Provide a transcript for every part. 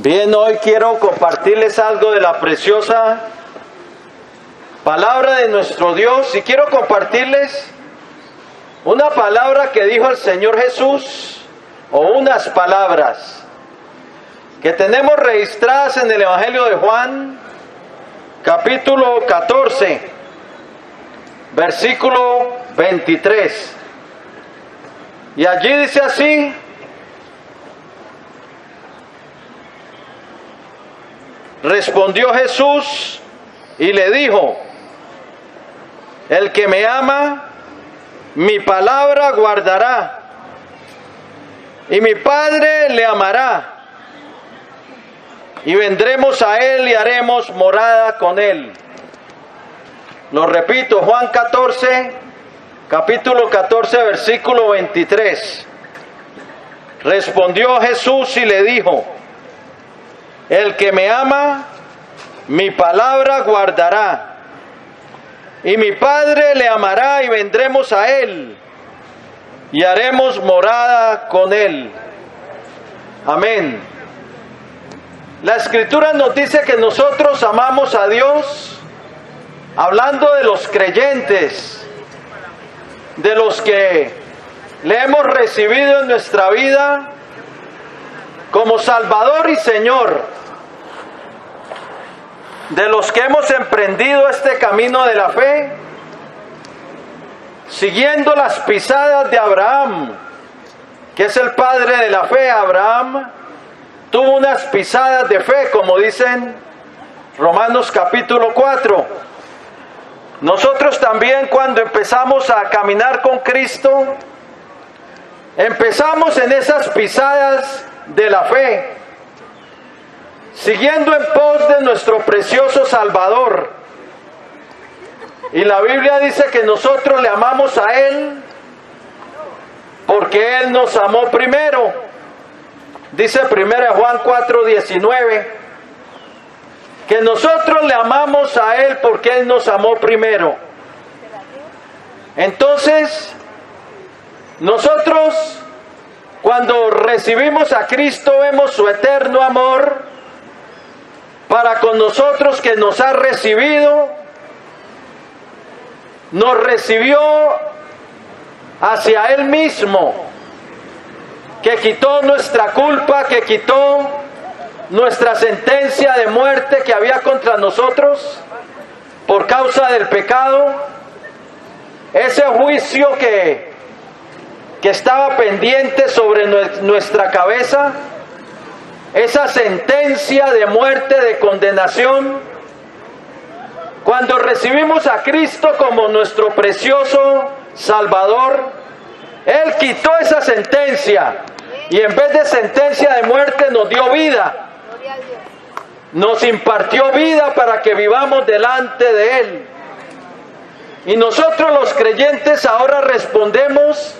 Bien, hoy quiero compartirles algo de la preciosa palabra de nuestro Dios y quiero compartirles una palabra que dijo el Señor Jesús, o unas palabras que tenemos registradas en el Evangelio de Juan, capítulo 14, versículo 23. Y allí dice así: respondió Jesús y le dijo: el que me ama, mi palabra guardará, y mi Padre le amará, y vendremos a él y haremos morada con él. Lo repito, Juan 14, capítulo 14, versículo 23. Respondió Jesús y le dijo: el que me ama, mi palabra guardará, y mi Padre le amará, y vendremos a él, y haremos morada con él. Amén. La Escritura nos dice que nosotros amamos a Dios, hablando de los creyentes, de los que le hemos recibido en nuestra vida como Salvador y Señor, de los que hemos emprendido este camino de la fe, siguiendo las pisadas de Abraham, que es el padre de la fe. Abraham tuvo unas pisadas de fe, como dicen Romanos capítulo 4. Nosotros también, cuando empezamos a caminar con Cristo, empezamos en esas pisadas de la fe, siguiendo en pos de nuestro precioso Salvador. Y la Biblia dice que nosotros le amamos a Él porque Él nos amó primero. Dice 1 Juan 4:19 que nosotros le amamos a Él porque Él nos amó primero. Entonces, nosotros, cuando recibimos a Cristo, vemos su eterno amor para con nosotros, que nos ha recibido, nos recibió hacia Él mismo, que quitó nuestra culpa, que quitó nuestra sentencia de muerte que había contra nosotros por causa del pecado, ese juicio que estaba pendiente sobre nuestra cabeza, esa sentencia de muerte, de condenación. Cuando recibimos a Cristo como nuestro precioso Salvador, Él quitó esa sentencia y en vez de sentencia de muerte nos dio vida. Nos impartió vida para que vivamos delante de Él. Y nosotros los creyentes ahora respondemos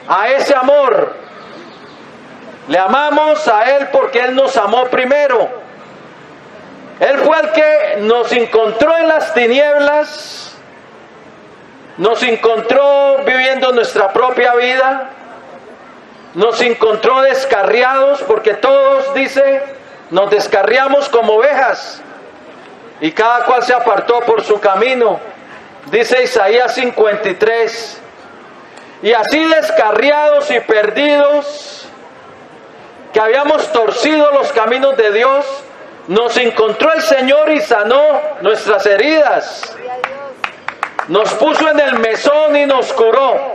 a ese amor. Le amamos a Él porque Él nos amó primero. Él fue el que nos encontró en las tinieblas, nos encontró viviendo nuestra propia vida, nos encontró descarriados, porque todos, dice, nos descarriamos como ovejas y cada cual se apartó por su camino, dice Isaías 53. Y así descarriados y perdidos, que habíamos torcido los caminos de Dios, nos encontró el Señor y sanó nuestras heridas. Nos puso en el mesón y nos curó.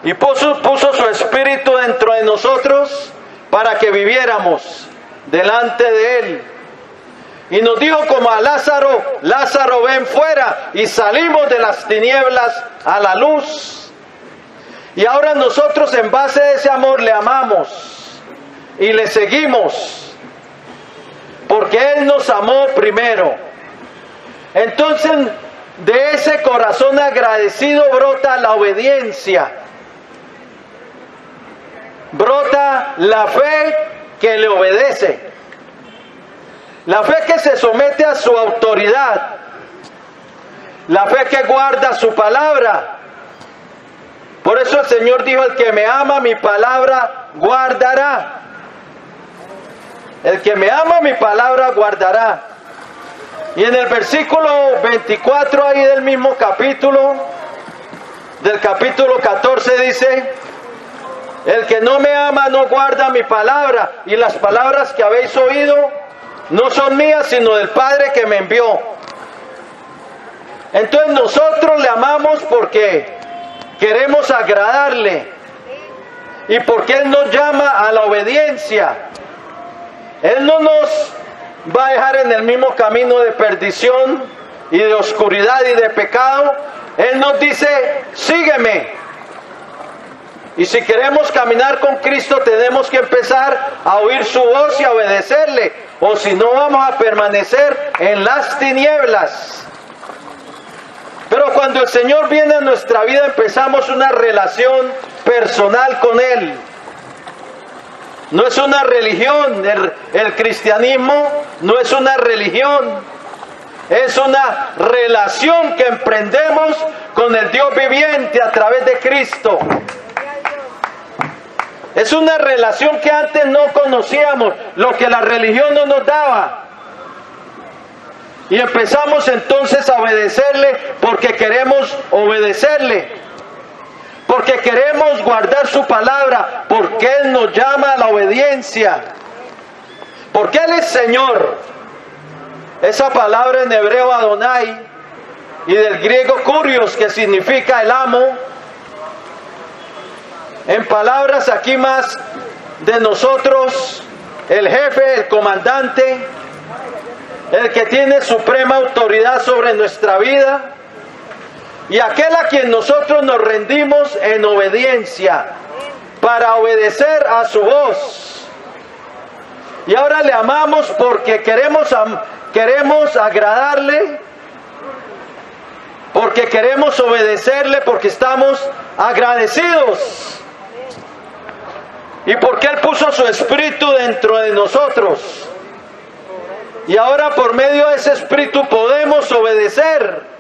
Y puso su Espíritu dentro de nosotros para que viviéramos delante de Él. Y nos dijo como a Lázaro: Lázaro, ven fuera. Y salimos de las tinieblas a la luz. Y ahora nosotros, en base a ese amor, le amamos y le seguimos, porque Él nos amó primero. Entonces, de ese corazón agradecido brota la obediencia, brota la fe que le obedece, la fe que se somete a su autoridad, la fe que guarda su palabra. Por eso el Señor dijo: el que me ama, mi palabra guardará. El que me ama mi palabra guardará. Y en el versículo 24 ahí del mismo capítulo, del capítulo 14 dice: el que no me ama no guarda mi palabra, y las palabras que habéis oído no son mías, sino del Padre que me envió. Entonces nosotros le amamos porque queremos agradarle y porque Él nos llama a la obediencia. Él no nos va a dejar en el mismo camino de perdición y de oscuridad y de pecado. Él nos dice: sígueme. Y si queremos caminar con Cristo, tenemos que empezar a oír su voz y a obedecerle, o si no vamos a permanecer en las tinieblas. Pero cuando el Señor viene a nuestra vida, empezamos una relación personal con Él. No es una religión, el cristianismo no es una religión, es una relación que emprendemos con el Dios viviente a través de Cristo. Es una relación que antes no conocíamos, lo que la religión no nos daba. Y empezamos entonces a obedecerle porque queremos obedecerle, porque queremos guardar su palabra, porque Él nos llama a la obediencia, porque Él es Señor. Esa palabra en hebreo Adonai y del griego kurios, que significa el amo, en palabras aquí más de nosotros, el jefe, el comandante, el que tiene suprema autoridad sobre nuestra vida, y aquel a quien nosotros nos rendimos en obediencia para obedecer a su voz. Y ahora le amamos porque queremos agradarle, porque queremos obedecerle, porque estamos agradecidos y porque Él puso su espíritu dentro de nosotros. Y ahora por medio de ese espíritu podemos obedecer,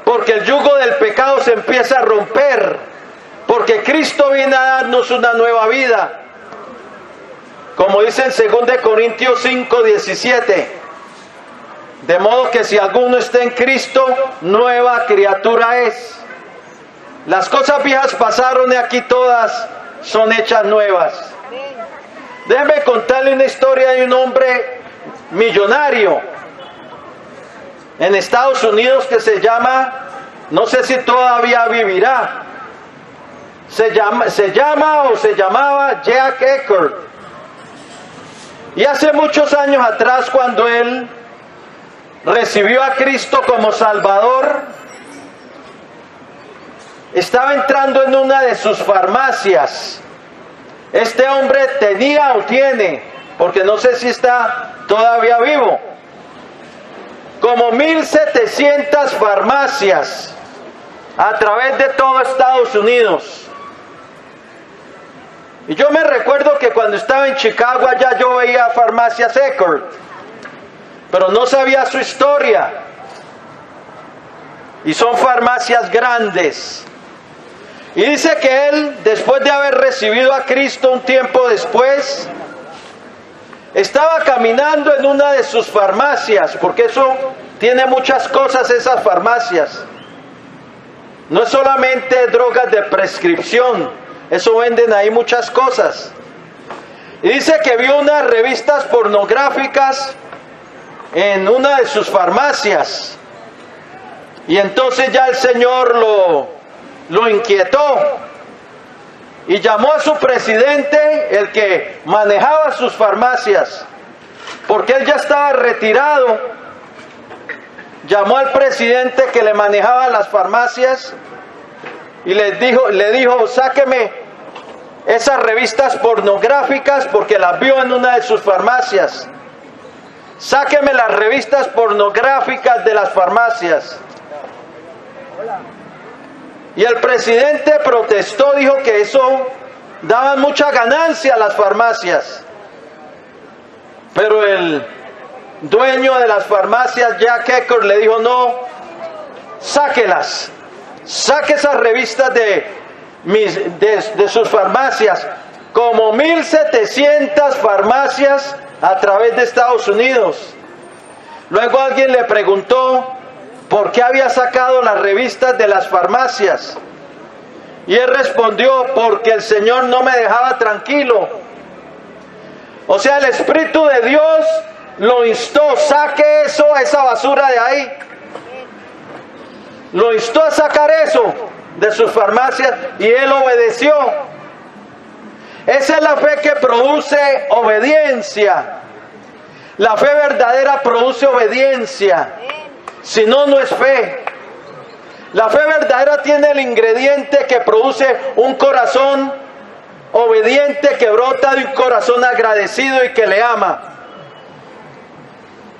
porque el yugo del pecado se empieza a romper, porque Cristo viene a darnos una nueva vida. Como dice en 2 Corintios 5:17, de modo que si alguno está en Cristo, nueva criatura es. Las cosas viejas pasaron y aquí todas son hechas nuevas. Déjeme contarle una historia de un hombre millonario en Estados Unidos que se llama, no sé si todavía vivirá, se llamaba Jack Eckert. Y hace muchos años atrás, cuando él recibió a Cristo como Salvador, estaba entrando en una de sus farmacias. Este hombre tenía o tiene, porque no sé si está todavía vivo, como 1,700 farmacias a través de todo Estados Unidos. Y yo me recuerdo que cuando estaba en Chicago allá yo veía farmacias Eckert, pero no sabía su historia. Y son farmacias grandes. Y dice que él, después de haber recibido a Cristo un tiempo después, estaba caminando en una de sus farmacias, porque eso tiene muchas cosas esas farmacias. No es solamente drogas de prescripción, eso venden ahí muchas cosas. Y dice que vio unas revistas pornográficas en una de sus farmacias. Y entonces ya el Señor lo inquietó y llamó a su presidente, el que manejaba sus farmacias, porque él ya estaba retirado. Llamó al presidente que le manejaba las farmacias y le dijo, sáqueme esas revistas pornográficas, porque las vio en una de sus farmacias. Sáqueme las revistas pornográficas de las farmacias. Y el presidente protestó, dijo que eso daba mucha ganancia a las farmacias. Pero el dueño de las farmacias, Jack Eckert, le dijo, no, sáquelas, saque esas revistas de sus farmacias, como 1.700 farmacias a través de Estados Unidos. Luego alguien le preguntó por qué había sacado las revistas de las farmacias. Y él respondió, porque el Señor no me dejaba tranquilo. O sea, el Espíritu de Dios lo instó, saque eso, esa basura de ahí. Lo instó a sacar eso de sus farmacias y él obedeció. Esa es la fe que produce obediencia. La fe verdadera produce obediencia. Si no, no es fe. La fe verdadera tiene el ingrediente que produce un corazón obediente que brota de un corazón agradecido y que le ama.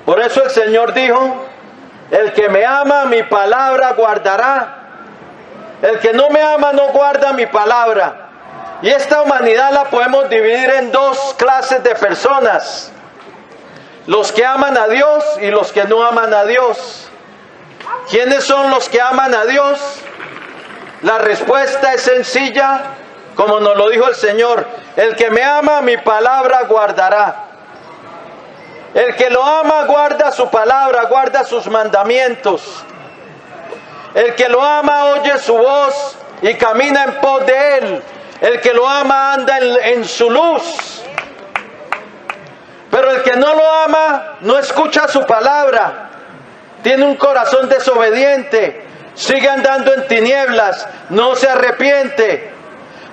Por eso el Señor dijo, el que me ama, mi palabra guardará. El que no me ama, no guarda mi palabra. Y esta humanidad la podemos dividir en dos clases de personas. Los que aman a Dios y los que no aman a Dios. ¿Quiénes son los que aman a Dios? La respuesta es sencilla, como nos lo dijo el Señor. El que me ama, mi palabra guardará. El que lo ama, guarda su palabra, guarda sus mandamientos. El que lo ama, oye su voz y camina en pos de él. El que lo ama, anda en su luz. Pero el que no lo ama, no escucha su palabra. Tiene un corazón desobediente, sigue andando en tinieblas, no se arrepiente,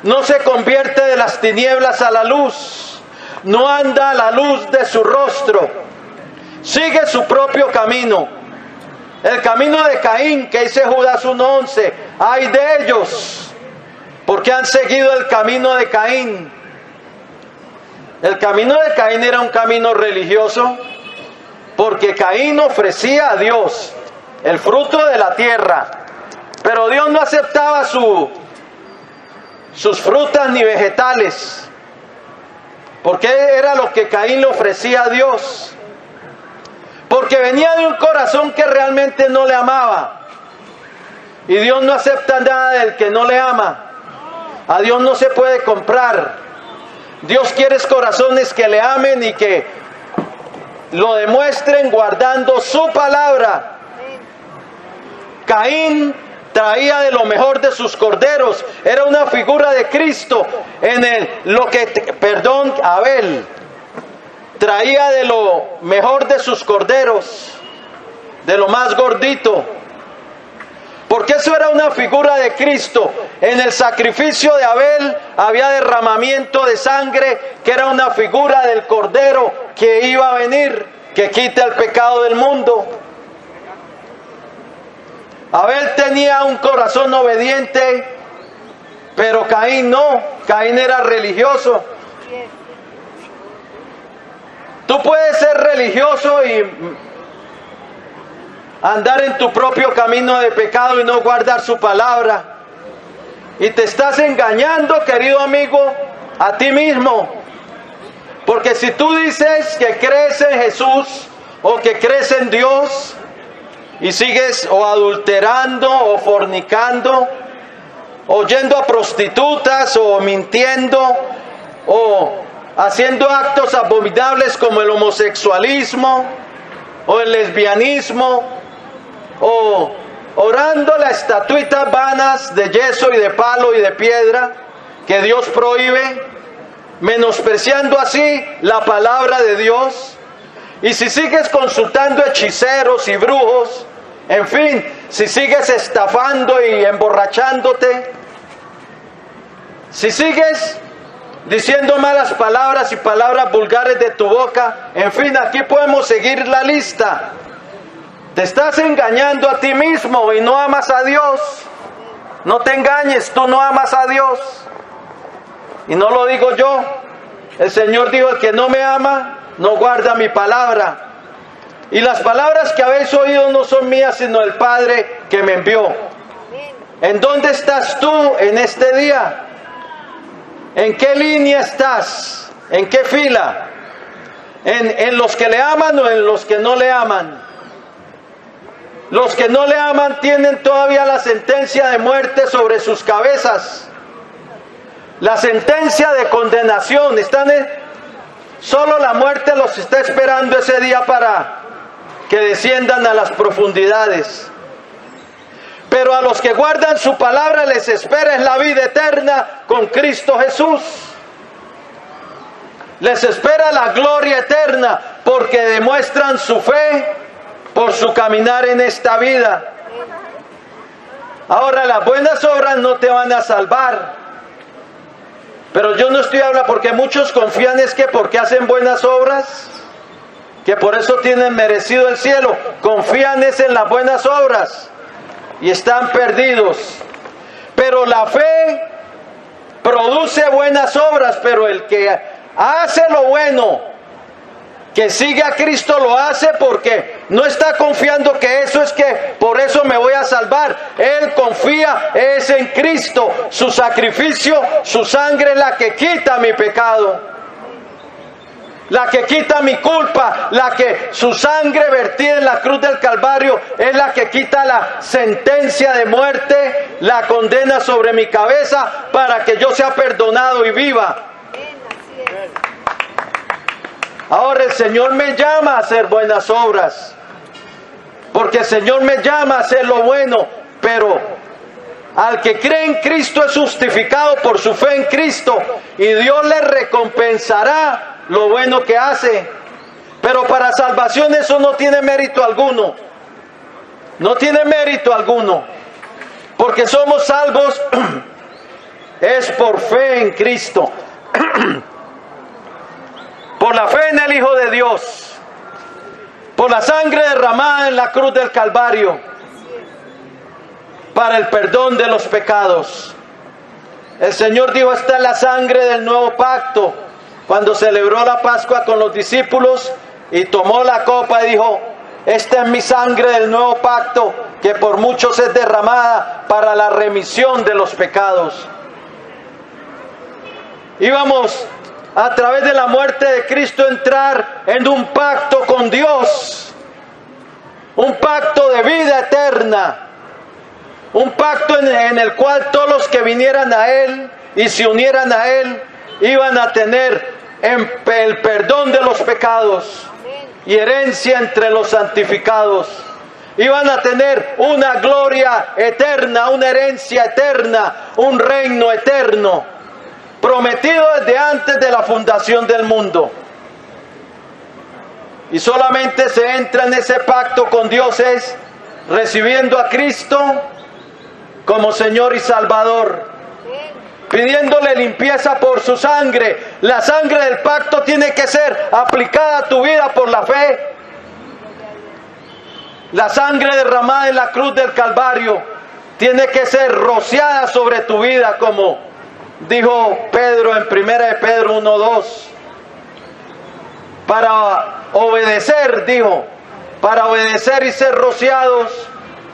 no se convierte de las tinieblas a la luz, no anda a la luz de su rostro, sigue su propio camino. El camino de Caín, que dice Judas 1:11, ay de ellos, porque han seguido el camino de Caín. El camino de Caín era un camino religioso, porque Caín ofrecía a Dios el fruto de la tierra, pero Dios no aceptaba sus frutas ni vegetales, porque era lo que Caín le ofrecía a Dios, porque venía de un corazón que realmente no le amaba, y Dios no acepta nada del que no le ama. A Dios no se puede comprar. Dios quiere corazones que le amen y que lo demuestren guardando su palabra. Caín traía de lo mejor de sus corderos, era una figura de Cristo. Abel traía de lo mejor de sus corderos, de lo más gordito, porque eso era una figura de Cristo. En el sacrificio de Abel había derramamiento de sangre, que era una figura del Cordero que iba a venir, que quita el pecado del mundo. Abel tenía un corazón obediente, pero Caín no. Caín era religioso. Tú puedes ser religioso y andar en tu propio camino de pecado y no guardar su palabra. Y te estás engañando, querido amigo, a ti mismo. Porque si tú dices que crees en Jesús o que crees en Dios y sigues o adulterando o fornicando o yendo a prostitutas o mintiendo o haciendo actos abominables como el homosexualismo o el lesbianismo o orando las estatuitas vanas de yeso y de palo y de piedra que Dios prohíbe, menospreciando así la palabra de Dios, y si sigues consultando hechiceros y brujos, en fin, si sigues estafando y emborrachándote, si sigues diciendo malas palabras y palabras vulgares de tu boca, en fin, aquí podemos seguir la lista. Te estás engañando a ti mismo y no amas a Dios. No te engañes, tú no amas a Dios. Y no lo digo yo. El Señor dijo, el que no me ama, no guarda mi palabra. Y las palabras que habéis oído no son mías, sino del Padre que me envió. ¿En dónde estás tú en este día? ¿En qué línea estás? ¿En qué fila? ¿En los que le aman o en los que no le aman? Los que no le aman tienen todavía la sentencia de muerte sobre sus cabezas. La sentencia de condenación, solo la muerte los está esperando ese día para que desciendan a las profundidades. Pero a los que guardan su palabra les espera es la vida eterna con Cristo Jesús. Les espera la gloria eterna porque demuestran su fe por su caminar en esta vida. Ahora, las buenas obras no te van a salvar. Pero yo no estoy hablando porque muchos confían es que porque hacen buenas obras, que por eso tienen merecido el cielo. Confían es en las buenas obras y están perdidos. Pero la fe produce buenas obras, pero el que hace lo bueno, que sigue a Cristo, lo hace porque no está confiando que eso es que por eso me voy a salvar. Él confía es en Cristo, su sacrificio, su sangre es la que quita mi pecado, la que quita mi culpa, la que su sangre vertida en la cruz del Calvario es la que quita la sentencia de muerte, la condena sobre mi cabeza para que yo sea perdonado y viva. Ahora el Señor me llama a hacer buenas obras, porque el Señor me llama a hacer lo bueno, pero al que cree en Cristo es justificado por su fe en Cristo y Dios le recompensará lo bueno que hace. Pero para salvación eso no tiene mérito alguno, no tiene mérito alguno, porque somos salvos es por fe en Cristo. Por la fe en el Hijo de Dios, por la sangre derramada en la cruz del Calvario, para el perdón de los pecados. El Señor dijo, esta es la sangre del nuevo pacto, cuando celebró la Pascua con los discípulos y tomó la copa y dijo, esta es mi sangre del nuevo pacto, que por muchos es derramada para la remisión de los pecados. Íbamos a través de la muerte de Cristo entrar en un pacto con Dios, un pacto de vida eterna, un pacto en el cual todos los que vinieran a Él y se unieran a Él iban a tener el perdón de los pecados y herencia entre los santificados. Iban a tener una gloria eterna, una herencia eterna, un reino eterno, prometido desde antes de la fundación del mundo. Y solamente se entra en ese pacto con Dios es recibiendo a Cristo como Señor y Salvador, pidiéndole limpieza por su sangre. La sangre del pacto tiene que ser aplicada a tu vida por la fe. La sangre derramada en la cruz del Calvario tiene que ser rociada sobre tu vida, como dijo Pedro en 1 de Pedro 1:2. Para obedecer, dijo, para obedecer y ser rociados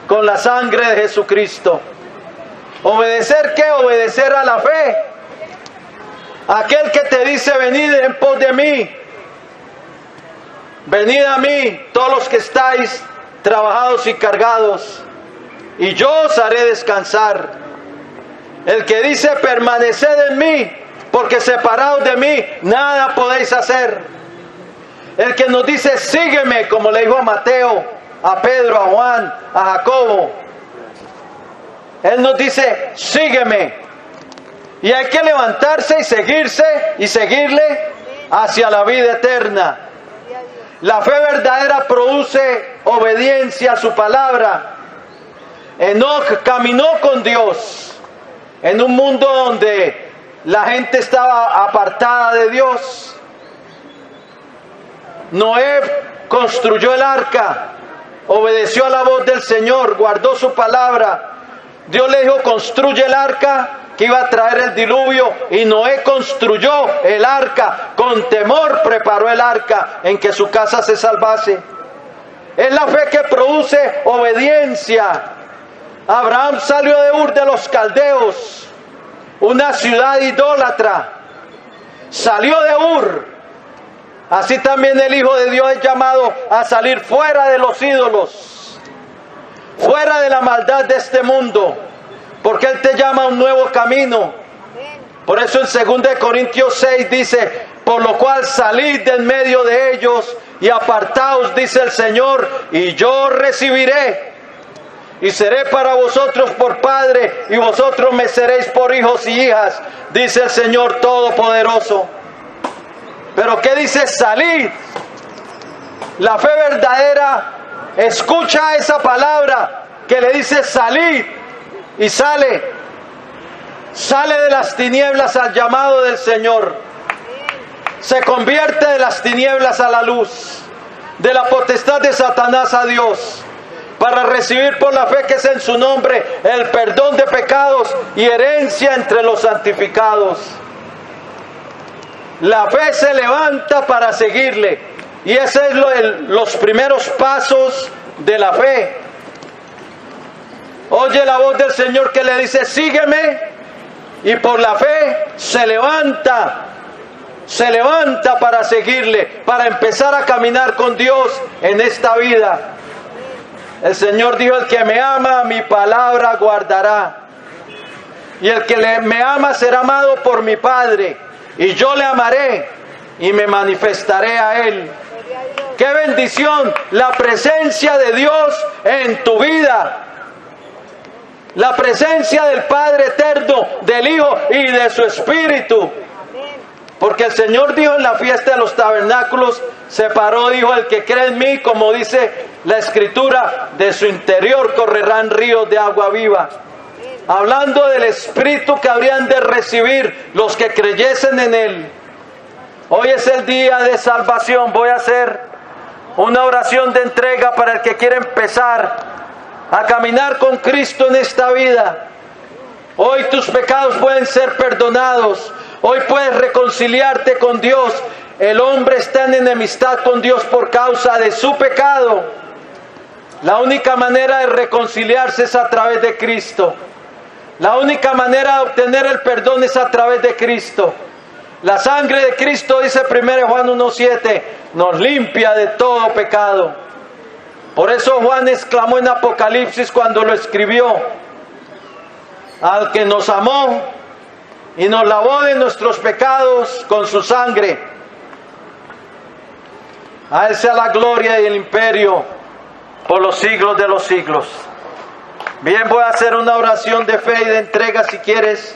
con la sangre de Jesucristo. ¿Obedecer qué? Obedecer a la fe. Aquel que te dice, venid en pos de mí, venid a mí, todos los que estáis trabajados y cargados, y yo os haré descansar. El que dice, permaneced en mí, porque separados de mí, nada podéis hacer. El que nos dice, sígueme, como le dijo a Mateo, a Pedro, a Juan, a Jacobo. Él nos dice, sígueme. Y hay que levantarse y seguirse y seguirle hacia la vida eterna. La fe verdadera produce obediencia a su palabra. Enoc caminó con Dios en un mundo donde la gente estaba apartada de Dios. Noé construyó el arca, obedeció a la voz del Señor, guardó su palabra. Dios le dijo, construye el arca, que iba a traer el diluvio, y Noé construyó el arca, con temor preparó el arca en que su casa se salvase. Es la fe que produce obediencia. Abraham salió de Ur de los Caldeos, una ciudad idólatra. Salió de Ur. Así también el Hijo de Dios es llamado a salir fuera de los ídolos, fuera de la maldad de este mundo, porque Él te llama a un nuevo camino. Por eso en 2 Corintios 6 dice, por lo cual salid de en medio de ellos y apartaos, dice el Señor, y yo recibiré. Y seré para vosotros por padre, y vosotros me seréis por hijos y hijas, dice el Señor Todopoderoso. Pero ¿qué dice salid? La fe verdadera escucha esa palabra que le dice salid y sale de las tinieblas al llamado del Señor. Se convierte de las tinieblas a la luz, de la potestad de Satanás a Dios, para recibir por la fe que es en su nombre el perdón de pecados y herencia entre los santificados. La fe se levanta para seguirle, y ese es los primeros pasos de la fe. Oye la voz del Señor que le dice sígueme, y por la fe se levanta para seguirle, para empezar a caminar con Dios en esta vida. El Señor dijo, el que me ama, mi palabra guardará. Y el que me ama será amado por mi Padre. Y yo le amaré y me manifestaré a él. ¡Qué bendición! La presencia de Dios en tu vida. La presencia del Padre eterno, del Hijo y de su Espíritu. Porque el Señor dijo en la fiesta de los tabernáculos, se paró, dijo, el que cree en mí, como dice la Escritura, de su interior correrán ríos de agua viva. Hablando del Espíritu que habrían de recibir los que creyesen en Él. Hoy es el día de salvación. Voy a hacer una oración de entrega para el que quiere empezar a caminar con Cristo en esta vida. Hoy tus pecados pueden ser perdonados. Hoy puedes reconciliarte con Dios. El hombre está en enemistad con Dios por causa de su pecado. La única manera de reconciliarse es a través de Cristo. La única manera de obtener el perdón es a través de Cristo. La sangre de Cristo, dice 1 Juan 1:7, nos limpia de todo pecado. Por eso Juan exclamó en Apocalipsis cuando lo escribió, al que nos amó y nos lavó de nuestros pecados con su sangre, a Él sea la gloria y el imperio por los siglos de los siglos. Bien, voy a hacer una oración de fe y de entrega si quieres.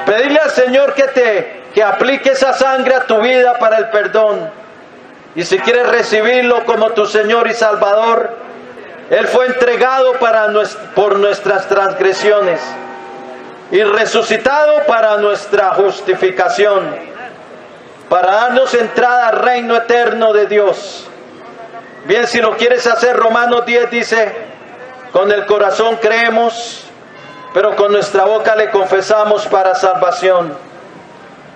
Pedirle al Señor que aplique esa sangre a tu vida para el perdón. Y si quieres recibirlo como tu Señor y Salvador, Él fue entregado por nuestras transgresiones y resucitado para nuestra justificación, para darnos entrada al reino eterno de Dios. Bien, si lo quieres hacer, Romanos 10 dice, con el corazón creemos, pero con nuestra boca le confesamos para salvación.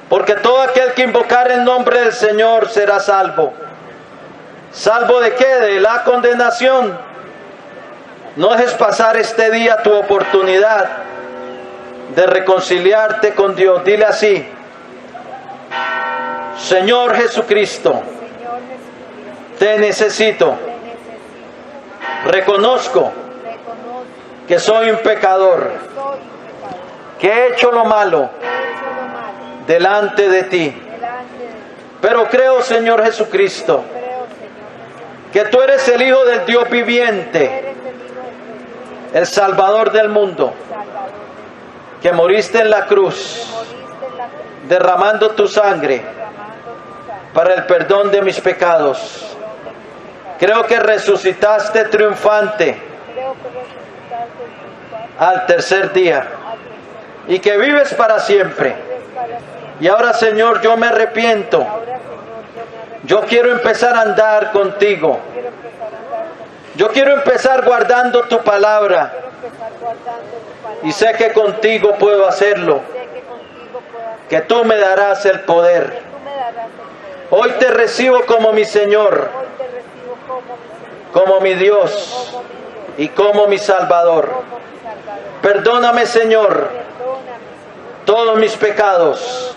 Porque todo aquel que invocar el nombre del Señor será salvo. ¿Salvo de qué? De la condenación. No dejes pasar este día tu oportunidad de reconciliarte con Dios. Dile así: Señor Jesucristo, te necesito. Reconozco que soy un pecador, que he hecho lo malo delante de ti. Pero creo, Señor Jesucristo, que tú eres el Hijo del Dios viviente, el Salvador del mundo, que moriste en la cruz, derramando tu sangre para el perdón de mis pecados. Creo que resucitaste triunfante al tercer día y que vives para siempre. Y ahora, Señor, yo me arrepiento. Yo quiero empezar a andar contigo. Yo quiero empezar guardando tu palabra. Y sé que contigo puedo hacerlo. Que tú me darás el poder. Hoy te recibo como mi Señor, como mi Dios y como mi Salvador. Perdóname, Señor, todos mis pecados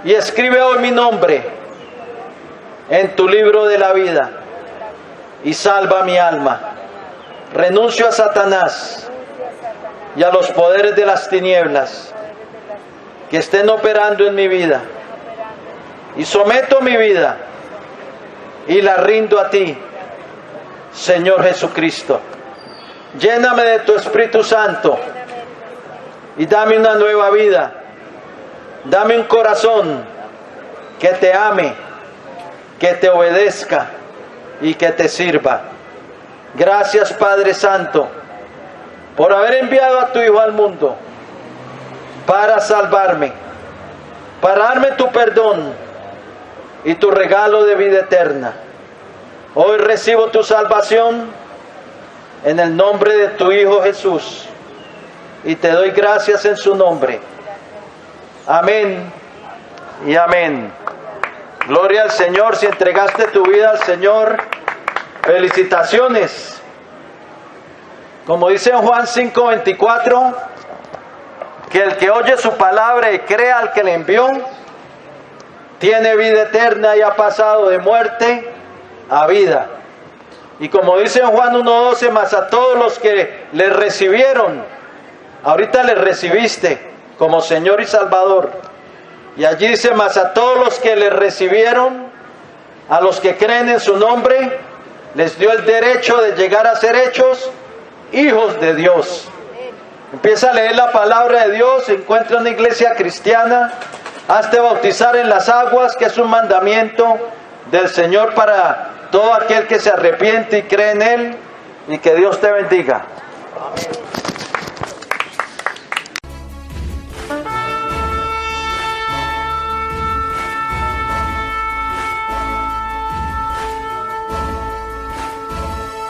y escribe hoy mi nombre en tu libro de la vida y salva mi alma. Renuncio a Satanás y a los poderes de las tinieblas que estén operando en mi vida. Y someto mi vida y la rindo a ti, Señor Jesucristo. Lléname de tu Espíritu Santo y dame una nueva vida. Dame un corazón que te ame, que te obedezca y que te sirva. Gracias, Padre Santo, por haber enviado a tu Hijo al mundo para salvarme, para darme tu perdón y tu regalo de vida eterna. Hoy recibo tu salvación en el nombre de tu Hijo Jesús y te doy gracias en su nombre. Amén y amén. Gloria al Señor. Si entregaste tu vida al Señor, felicitaciones. Como dice en Juan 5:24, que el que oye su palabra y crea al que le envió, tiene vida eterna y ha pasado de muerte a vida. Y como dice en Juan 1:12, más a todos los que le recibieron, ahorita le recibiste como Señor y Salvador. Y allí dice, más a todos los que le recibieron, a los que creen en su nombre, les dio el derecho de llegar a ser hechos hijos de Dios. Empieza a leer la palabra de Dios, encuentra una iglesia cristiana, hazte bautizar en las aguas, que es un mandamiento del Señor para todo aquel que se arrepiente y cree en Él, y que Dios te bendiga.